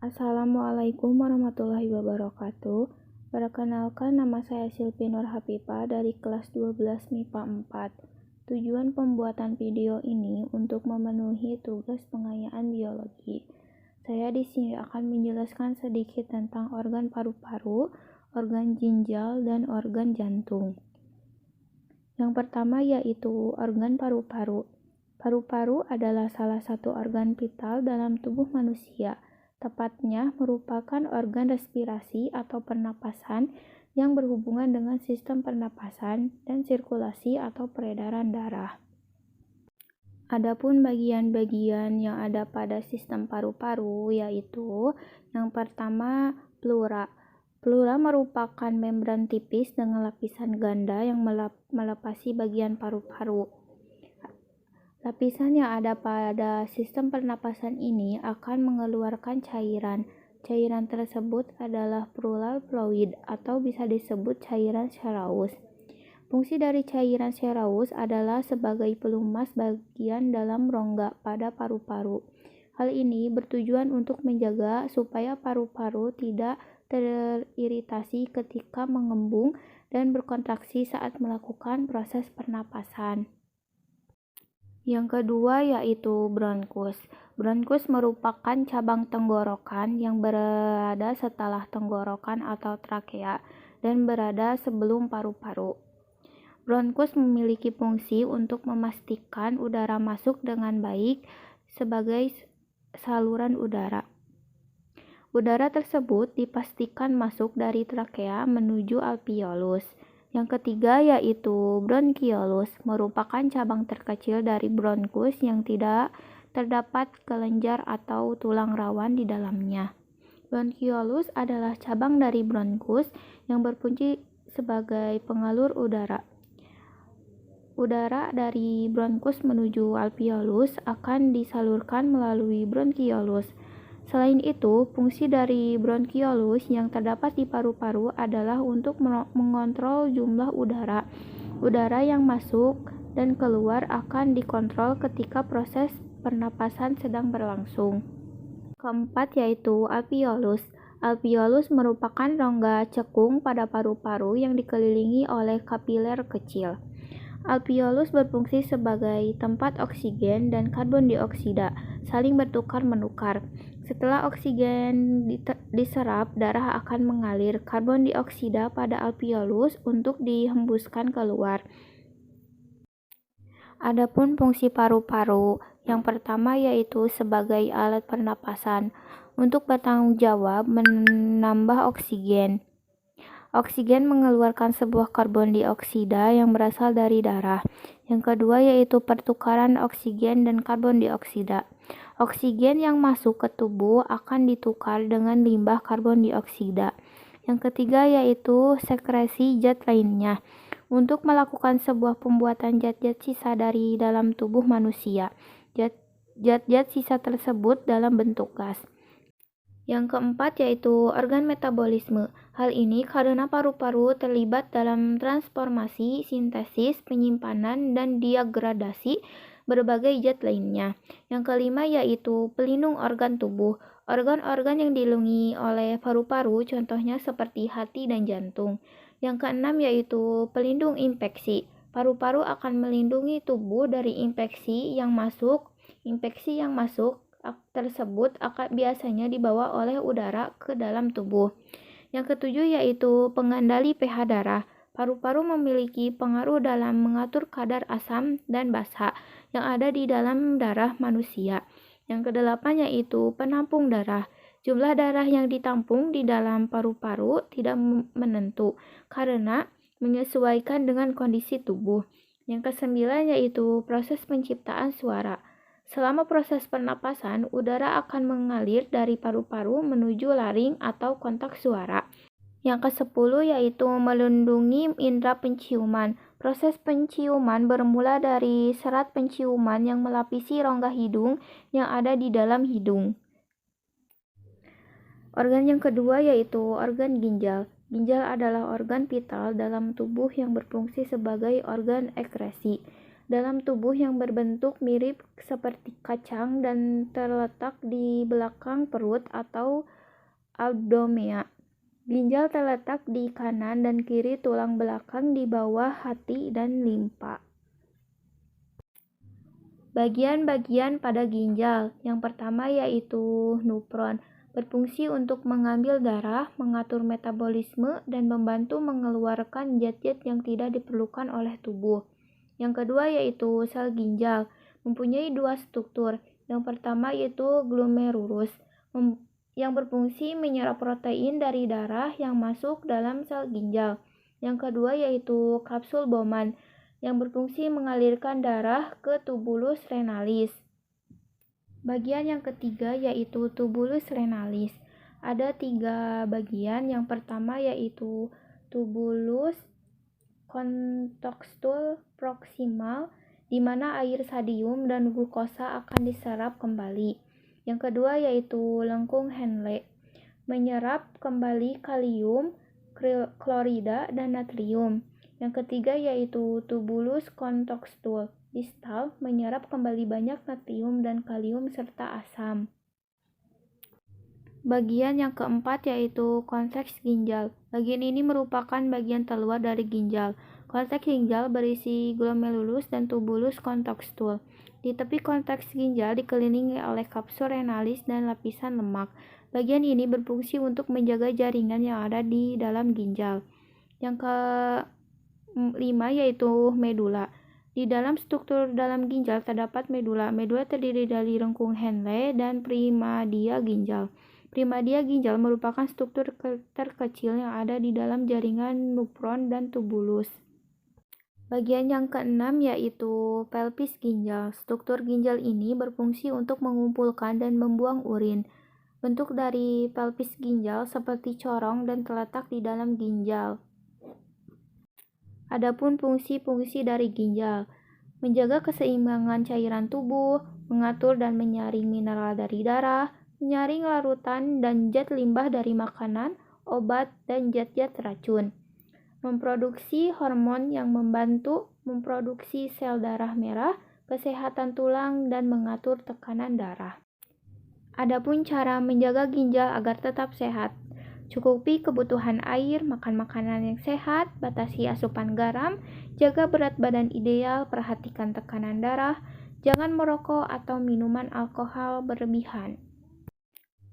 Assalamualaikum warahmatullahi wabarakatuh. Perkenalkan, nama saya Silvi Nur Hafifah dari kelas 12 MIPA 4. Tujuan pembuatan video ini untuk memenuhi tugas pengayaan biologi. Saya di sini akan menjelaskan sedikit tentang organ paru-paru, organ ginjal, dan organ jantung. Yang pertama yaitu organ paru-paru. Paru-paru adalah salah satu organ vital dalam tubuh manusia. Tepatnya merupakan organ respirasi atau pernapasan yang berhubungan dengan sistem pernapasan dan sirkulasi atau peredaran darah. Adapun bagian-bagian yang ada pada sistem paru-paru yaitu yang pertama pleura. Pleura merupakan membran tipis dengan lapisan ganda yang melepasi bagian paru-paru. Lapisan yang ada pada sistem pernapasan ini akan mengeluarkan cairan. Cairan tersebut adalah pleural fluid atau bisa disebut cairan seraus. Fungsi dari cairan seraus adalah sebagai pelumas bagian dalam rongga pada paru-paru. Hal ini bertujuan untuk menjaga supaya paru-paru tidak teriritasi ketika mengembung dan berkontraksi saat melakukan proses pernapasan. Yang kedua yaitu bronkus. Bronkus merupakan cabang tenggorokan yang berada setelah tenggorokan atau trakea dan berada sebelum paru-paru. Bronkus memiliki fungsi untuk memastikan udara masuk dengan baik sebagai saluran udara. Udara tersebut dipastikan masuk dari trakea menuju alveolus. Yang ketiga yaitu bronkiolus, merupakan cabang terkecil dari bronkus yang tidak terdapat kelenjar atau tulang rawan di dalamnya. Bronkiolus adalah cabang dari bronkus yang berfungsi sebagai pengalur udara. Udara dari bronkus menuju alveolus akan disalurkan melalui bronkiolus. Selain itu, fungsi dari bronkiolus yang terdapat di paru-paru adalah untuk mengontrol jumlah udara. Udara yang masuk dan keluar akan dikontrol ketika proses pernapasan sedang berlangsung. Keempat yaitu alveolus. Alveolus merupakan rongga cekung pada paru-paru yang dikelilingi oleh kapiler kecil. Alveolus berfungsi sebagai tempat oksigen dan karbon dioksida saling bertukar-menukar. Setelah oksigen diserap, darah akan mengalir karbon dioksida pada alveolus untuk dihembuskan keluar. Adapun fungsi paru-paru, yang pertama yaitu sebagai alat pernapasan untuk bertanggung jawab menambah oksigen. Oksigen mengeluarkan sebuah karbon dioksida yang berasal dari darah. Yang kedua yaitu pertukaran oksigen dan karbon dioksida. Oksigen yang masuk ke tubuh akan ditukar dengan limbah karbon dioksida. Yang ketiga yaitu sekresi zat lainnya untuk melakukan sebuah pembuatan zat-zat sisa dari dalam tubuh manusia. Zat-zat sisa tersebut dalam bentuk gas. Yang keempat yaitu organ metabolisme. Hal ini karena paru-paru terlibat dalam transformasi, sintesis, penyimpanan, dan degradasi berbagai zat lainnya. Yang kelima yaitu pelindung organ tubuh. Organ-organ yang dilindungi oleh paru-paru contohnya seperti hati dan jantung. Yang keenam yaitu pelindung infeksi. Paru-paru akan melindungi tubuh dari infeksi yang masuk tersebut akan biasanya dibawa oleh udara ke dalam tubuh. Yang ketujuh yaitu pengendali pH darah. Paru-paru memiliki pengaruh dalam mengatur kadar asam dan basa yang ada di dalam darah manusia. Yang kedelapan yaitu penampung darah. Jumlah darah yang ditampung di dalam paru-paru tidak menentu karena menyesuaikan dengan kondisi tubuh. Yang kesembilan yaitu proses penciptaan suara. Selama proses pernapasan, udara akan mengalir dari paru-paru menuju laring atau kontak suara. Yang ke-10 yaitu melindungi indera penciuman. Proses penciuman bermula dari serat penciuman yang melapisi rongga hidung yang ada di dalam hidung. Organ yang kedua yaitu organ ginjal. Ginjal adalah organ vital dalam tubuh yang berfungsi sebagai organ ekskresi. dalam tubuh yang berbentuk mirip seperti kacang dan terletak di belakang perut atau abdomea. Ginjal terletak di kanan dan kiri tulang belakang di bawah hati dan limpa. Bagian-bagian pada ginjal. Yang pertama yaitu nephron, berfungsi untuk mengambil darah, mengatur metabolisme, dan membantu mengeluarkan zat-zat yang tidak diperlukan oleh tubuh. Yang kedua yaitu sel ginjal, mempunyai dua struktur. Yang pertama yaitu glomerulus, yang berfungsi menyerap protein dari darah yang masuk dalam sel ginjal. Yang kedua yaitu kapsul Bowman, yang berfungsi mengalirkan darah ke tubulus renalis. Bagian yang ketiga yaitu tubulus renalis. Ada 3 bagian. Yang pertama yaitu tubulus kontekstul proksimal, di mana air sodium dan glukosa akan diserap kembali. Yang kedua yaitu lengkung Henle, menyerap kembali kalium, klorida, dan natrium. Yang ketiga yaitu tubulus kontekstul distal, menyerap kembali banyak natrium dan kalium serta asam. Bagian yang keempat yaitu konteks ginjal. Bagian ini merupakan bagian terluar dari ginjal. Konteks ginjal berisi glomerulus dan tubulus kontekstul. Di tepi konteks ginjal dikelilingi oleh kapsul renalis dan lapisan lemak. Bagian ini berfungsi untuk menjaga jaringan yang ada di dalam ginjal. Yang kelima yaitu medula. Di dalam struktur dalam ginjal terdapat medula. Medula terdiri dari lengkung Henle dan primadia ginjal. Primadia ginjal merupakan struktur terkecil yang ada di dalam jaringan nephron dan tubulus. Bagian yang keenam yaitu pelvis ginjal. Struktur ginjal ini berfungsi untuk mengumpulkan dan membuang urin. Bentuk dari pelvis ginjal seperti corong dan terletak di dalam ginjal. Adapun fungsi-fungsi dari ginjal: menjaga keseimbangan cairan tubuh, mengatur dan menyaring mineral dari darah, menyaring larutan dan zat limbah dari makanan, obat, dan zat-zat racun, memproduksi hormon yang membantu memproduksi sel darah merah, kesehatan tulang, dan mengatur tekanan darah. Adapun cara menjaga ginjal agar tetap sehat: cukupi kebutuhan air, makan makanan yang sehat, batasi asupan garam, jaga berat badan ideal, perhatikan tekanan darah, jangan merokok atau minuman alkohol berlebihan.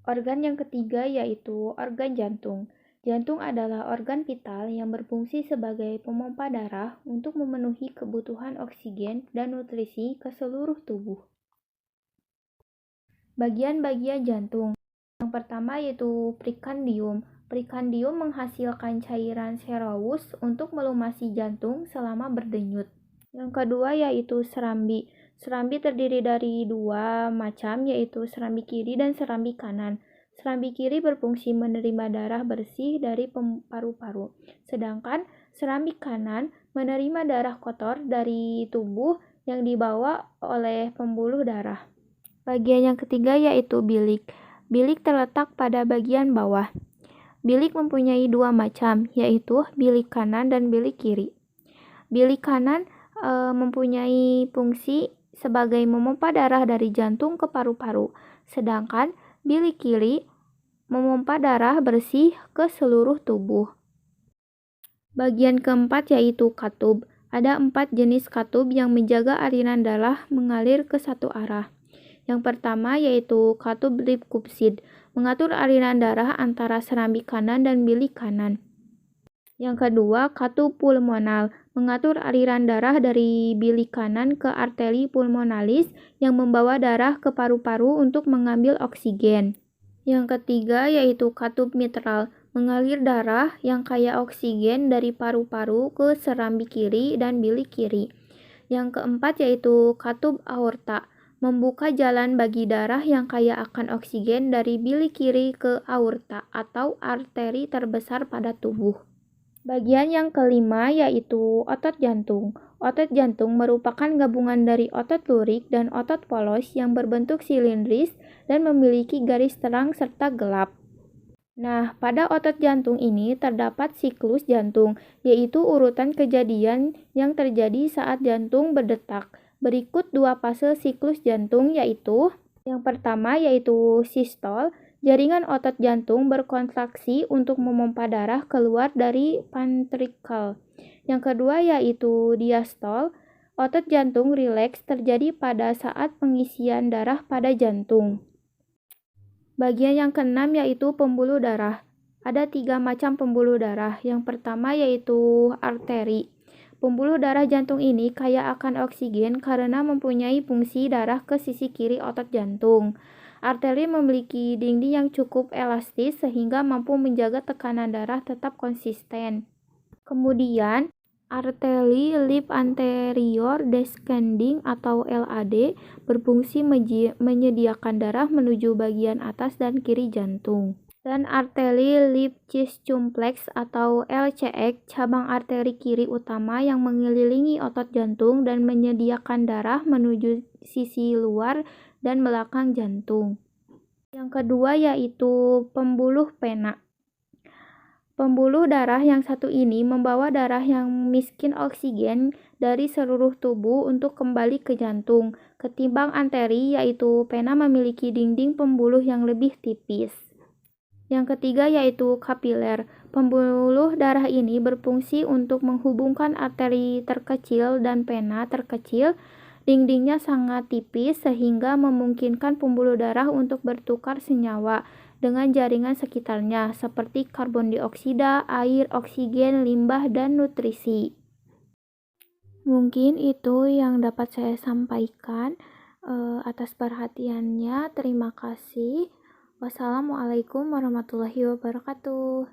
Organ yang ketiga yaitu organ jantung. Jantung adalah organ vital yang berfungsi sebagai pemompa darah untuk memenuhi kebutuhan oksigen dan nutrisi ke seluruh tubuh. Bagian-bagian jantung. Yang pertama yaitu prekandium. Prekandium menghasilkan cairan serous untuk melumasi jantung selama berdenyut. Yang kedua yaitu serambi. Serambi terdiri dari 2 macam, yaitu serambi kiri dan serambi kanan. Serambi kiri berfungsi menerima darah bersih dari paru-paru, sedangkan serambi kanan menerima darah kotor dari tubuh yang dibawa oleh pembuluh darah. Bagian yang ketiga yaitu bilik. Bilik terletak pada bagian bawah. Bilik mempunyai 2 macam, yaitu bilik kanan dan bilik kiri. Bilik kanan mempunyai fungsi sebagai memompa darah dari jantung ke paru-paru, sedangkan bilik kiri memompa darah bersih ke seluruh tubuh. Bagian keempat yaitu katub. Ada 4 jenis katub yang menjaga aliran darah mengalir ke satu arah. Yang pertama yaitu katub rifkupsid, mengatur aliran darah antara serambi kanan dan bilik kanan. Yang kedua, katub pulmonal, mengatur aliran darah dari bilik kanan ke arteri pulmonalis yang membawa darah ke paru-paru untuk mengambil oksigen. Yang ketiga yaitu katub mitral, mengalir darah yang kaya oksigen dari paru-paru ke serambi kiri dan bilik kiri. Yang keempat yaitu katub aorta, membuka jalan bagi darah yang kaya akan oksigen dari bilik kiri ke aorta atau arteri terbesar pada tubuh. Bagian yang kelima yaitu otot jantung. Otot jantung merupakan gabungan dari otot lurik dan otot polos yang berbentuk silindris dan memiliki garis terang serta gelap. Nah, pada otot jantung ini terdapat siklus jantung, yaitu urutan kejadian yang terjadi saat jantung berdetak. Berikut dua fase siklus jantung, yaitu yang pertama yaitu sistol. Jaringan otot jantung berkontraksi untuk memompa darah keluar dari ventricle. Yang kedua yaitu diastol. Otot jantung rileks terjadi pada saat pengisian darah pada jantung. Bagian yang keenam yaitu pembuluh darah. Ada 3 macam pembuluh darah. Yang pertama yaitu arteri. Pembuluh darah jantung ini kaya akan oksigen karena mempunyai fungsi darah ke sisi kiri otot jantung. Arteri memiliki dinding yang cukup elastis sehingga mampu menjaga tekanan darah tetap konsisten. Kemudian, arteri lip anterior descending atau LAD berfungsi menyediakan darah menuju bagian atas dan kiri jantung. Dan arteri lip circumflex atau LCX, cabang arteri kiri utama yang mengelilingi otot jantung dan menyediakan darah menuju sisi luar dan belakang jantung. Yang kedua yaitu pembuluh pena. Pembuluh darah yang satu ini membawa darah yang miskin oksigen dari seluruh tubuh untuk kembali ke jantung. Ketimbang arteri, yaitu pena memiliki dinding pembuluh yang lebih tipis. Yang ketiga yaitu kapiler. Pembuluh darah ini berfungsi untuk menghubungkan arteri terkecil dan pena terkecil. Dindingnya sangat tipis sehingga memungkinkan pembuluh darah untuk bertukar senyawa dengan jaringan sekitarnya seperti karbon dioksida, air, oksigen, limbah, dan nutrisi. Mungkin itu yang dapat saya sampaikan. Atas perhatiannya, terima kasih. Wassalamualaikum warahmatullahi wabarakatuh.